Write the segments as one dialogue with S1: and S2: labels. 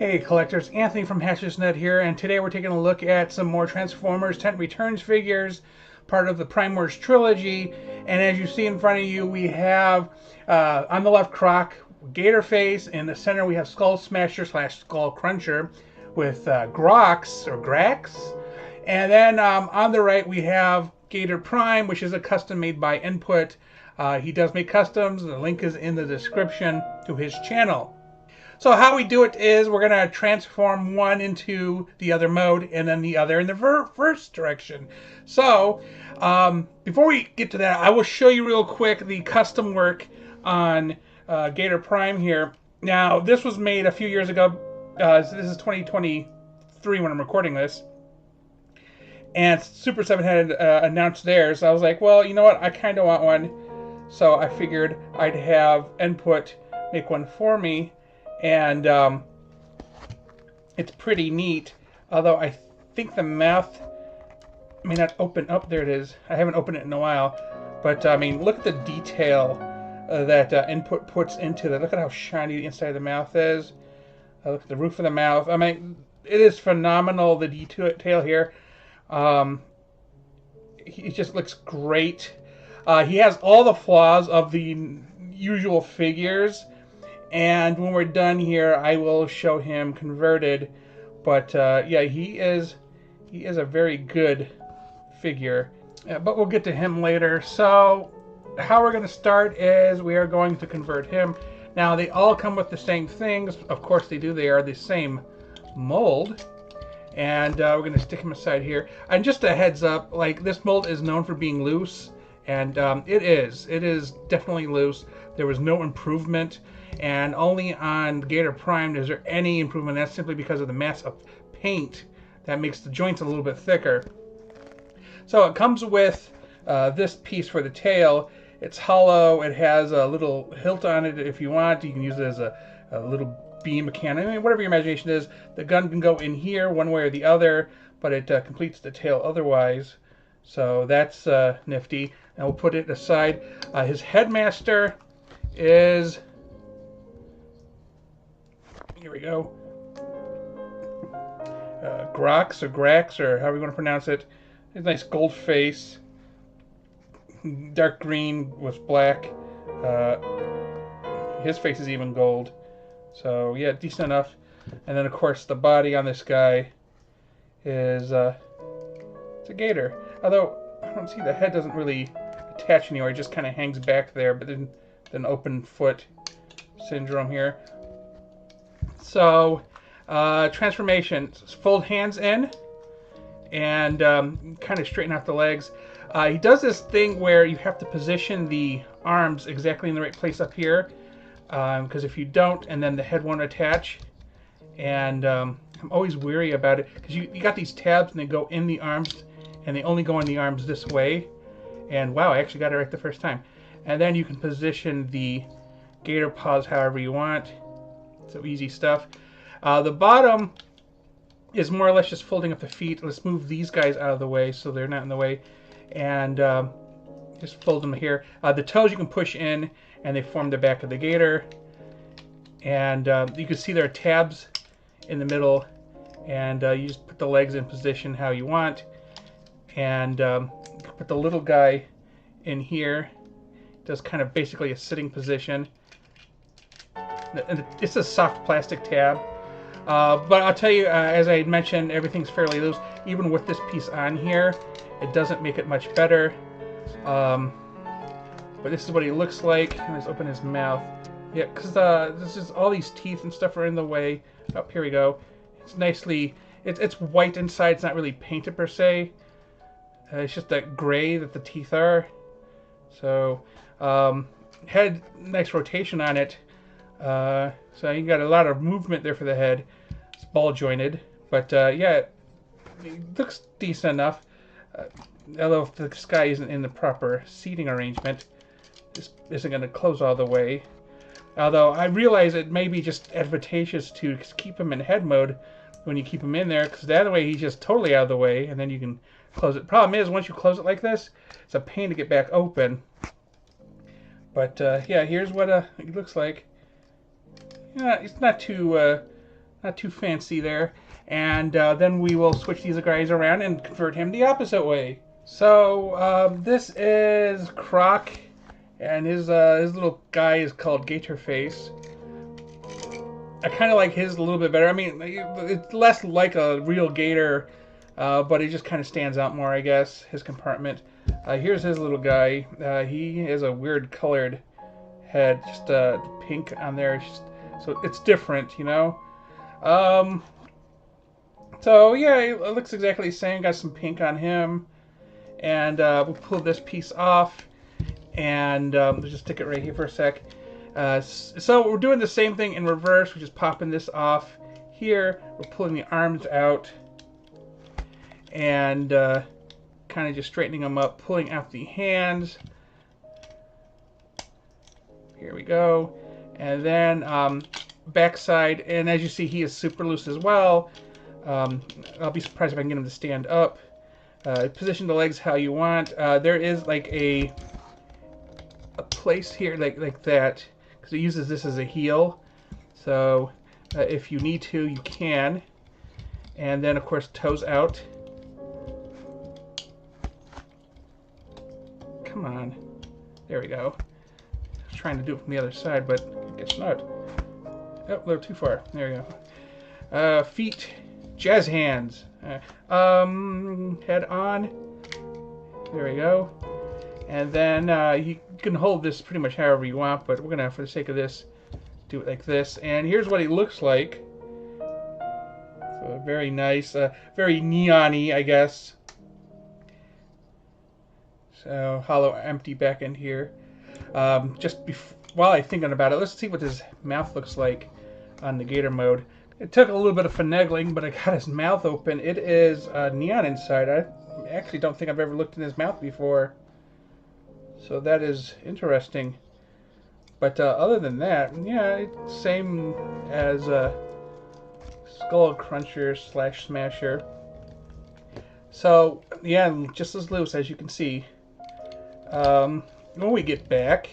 S1: Hey collectors, Anthony from HNE here, and today we're taking a look at some more Transformers Tent Returns figures, part of the Prime Wars trilogy. And as you see in front of you, we have on the left Krok, Gatorface. In the center we have Skullsmasher / Skullcruncher with Grax or Grax. And then on the right we have Gator Prime, which is a custom made by Input. He does make customs. The link is in the description to his channel. So how we do it is we're going to transform one into the other mode and then the other in the reverse direction. So before we get to that, I will show you real quick the custom work on Gator Prime here. Now this was made a few years ago. So this is 2023 when I'm recording this. And Super 7 had announced theirs. I was like, well, you know what? I kind of want one. So I figured I'd have Input make one for me. And it's pretty neat, although I think the mouth may not open up. There it is. I haven't opened it in a while. But, I mean, look at the detail that Input puts into that. Look at how shiny the inside of the mouth is. Look at the roof of the mouth. I mean, it is phenomenal, the detail here. He just looks great. He has all the flaws of the usual figures. And when we're done here, I will show him converted. But yeah, he is a very good figure. But we'll get to him later. So how we're going to start is we are going to convert him. Now they all come with the same things. Of course they do. They are the same mold. And we're going to stick him aside here. And just a heads up, like this mold is known for being loose. And it is definitely loose. There was no improvement. And only on Gator Prime is there any improvement. That's simply because of the mass of paint that makes the joints a little bit thicker. So it comes with this piece for the tail. It's hollow. It has a little hilt on it if you want. You can use it as a little beam cannon. I mean, whatever your imagination is. The gun can go in here one way or the other, but it completes the tail otherwise. So that's nifty. And we'll put it aside. His Headmaster is... Here we go. Grax or Grax or however you want to pronounce it. It's a nice gold face. Dark green with black. His face is even gold. So yeah, decent enough. And then of course the body on this guy is it's a gator. Although I don't see the head doesn't really attach anywhere. It just kind of hangs back there. But then an open foot syndrome here. So, transformation. Fold hands in and kind of straighten out the legs. He does this thing where you have to position the arms exactly in the right place up here. Because if you don't, and then the head won't attach. And I'm always weary about it. Because you got these tabs and they go in the arms. And they only go in the arms this way. And wow, I actually got it right the first time. And then you can position the gator paws however you want. So easy stuff. The bottom is more or less just folding up the feet. Let's move these guys out of the way so they're not in the way. And just fold them here. The toes you can push in and they form the back of the gator. And you can see there are tabs in the middle. And you just put the legs in position how you want. And put the little guy in here. It does kind of basically a sitting position. And it's a soft plastic tab. But I'll tell you, as I mentioned, everything's fairly loose. Even with this piece on here, it doesn't make it much better. But this is what he looks like. Let's open his mouth. Yeah, because this is all these teeth and stuff are in the way. Oh, here we go. It's nicely... It's white inside. It's not really painted per se. It's just that gray that the teeth are. So, had nice rotation on it. So you got a lot of movement there for the head. It's ball jointed, but yeah, it looks decent enough. Although if the sky isn't in the proper seating arrangement, this isn't going to close all the way. Although I realize it may be just advantageous to keep him in head mode when you keep him in there, because the other way he's just totally out of the way, and then you can close it. Problem is, once you close it like this, it's a pain to get back open. But yeah, here's what it looks like. Yeah, it's not too not too fancy there. And then we will switch these guys around and convert him the opposite way. So this is Krok, and his little guy is called Gatorface. I kind of like his a little bit better. I mean, it's less like a real gator, but it just kind of stands out more, I guess, his compartment. Here's his little guy. He has a weird colored head, just pink on there, so it's different, you know. So yeah, it looks exactly the same. Got some pink on him, and we'll pull this piece off, and let's just stick it right here for a sec. So we're doing the same thing in reverse. We're just popping this off here. We're pulling the arms out, and kind of just straightening them up, pulling out the hands. Here we go. And then backside, and as you see, he is super loose as well. I'll be surprised if I can get him to stand up. Position the legs how you want. There is like a place here like that, because it uses this as a heel. So if you need to, you can. And then of course toes out. Come on. There we go. I was trying to do it from the other side, but I guess not. Oh, a little too far. There we go. Feet. Jazz hands. Head on. There we go. And then you can hold this pretty much however you want, but we're going to, for the sake of this, do it like this. And here's what he looks like. So very nice. Very neon-y, I guess. So hollow, empty back end here. While I'm thinking about it, let's see what his mouth looks like on the Gator mode. It took a little bit of finagling, but I got his mouth open. It is neon inside. I actually don't think I've ever looked in his mouth before. So that is interesting. But other than that, yeah, it's same as Skullcruncher / Smasher. So, yeah, just as loose as you can see. When we get back,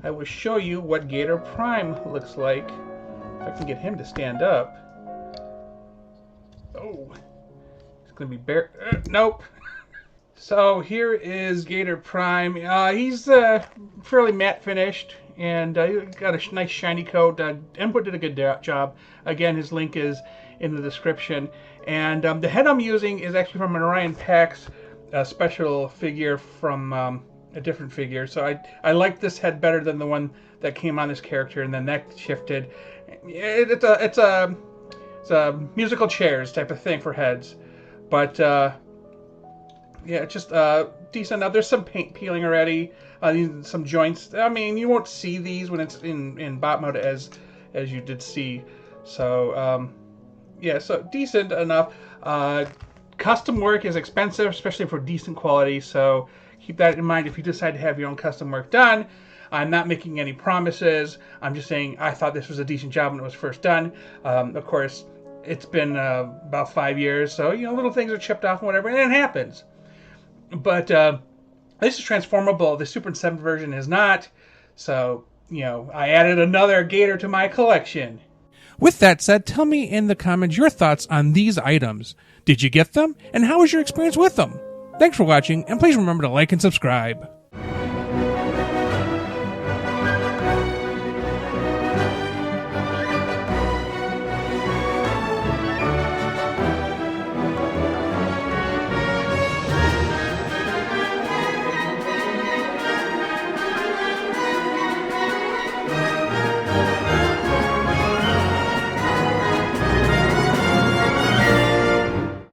S1: I will show you what Gator Prime looks like. If I can get him to stand up. Oh, it's going to be bare. Nope. So here is Gator Prime. He's fairly matte finished, and got a nice shiny coat. Input did a good job. Again, his link is in the description. And the head I'm using is actually from an Orion Pax special figure from a different figure. So I like this head better than the one that came on this character, and then that shifted. It's a musical chairs type of thing for heads, but yeah, it's just decent. Now there's some paint peeling already, some joints. I mean, you won't see these when it's in bot mode as you did see. So yeah, so decent enough. Custom work is expensive, especially for decent quality. So keep that in mind if you decide to have your own custom work done. I'm not making any promises. I'm just saying I thought this was a decent job when it was first done. Of course, it's been about 5 years, so you know, little things are chipped off and whatever, and it happens. But this is transformable. The Super 7 version is not. So, you know, I added another Gator to my collection.
S2: With that said, tell me in the comments your thoughts on these items. Did you get them? And how was your experience with them? Thanks for watching, and please remember to like and subscribe.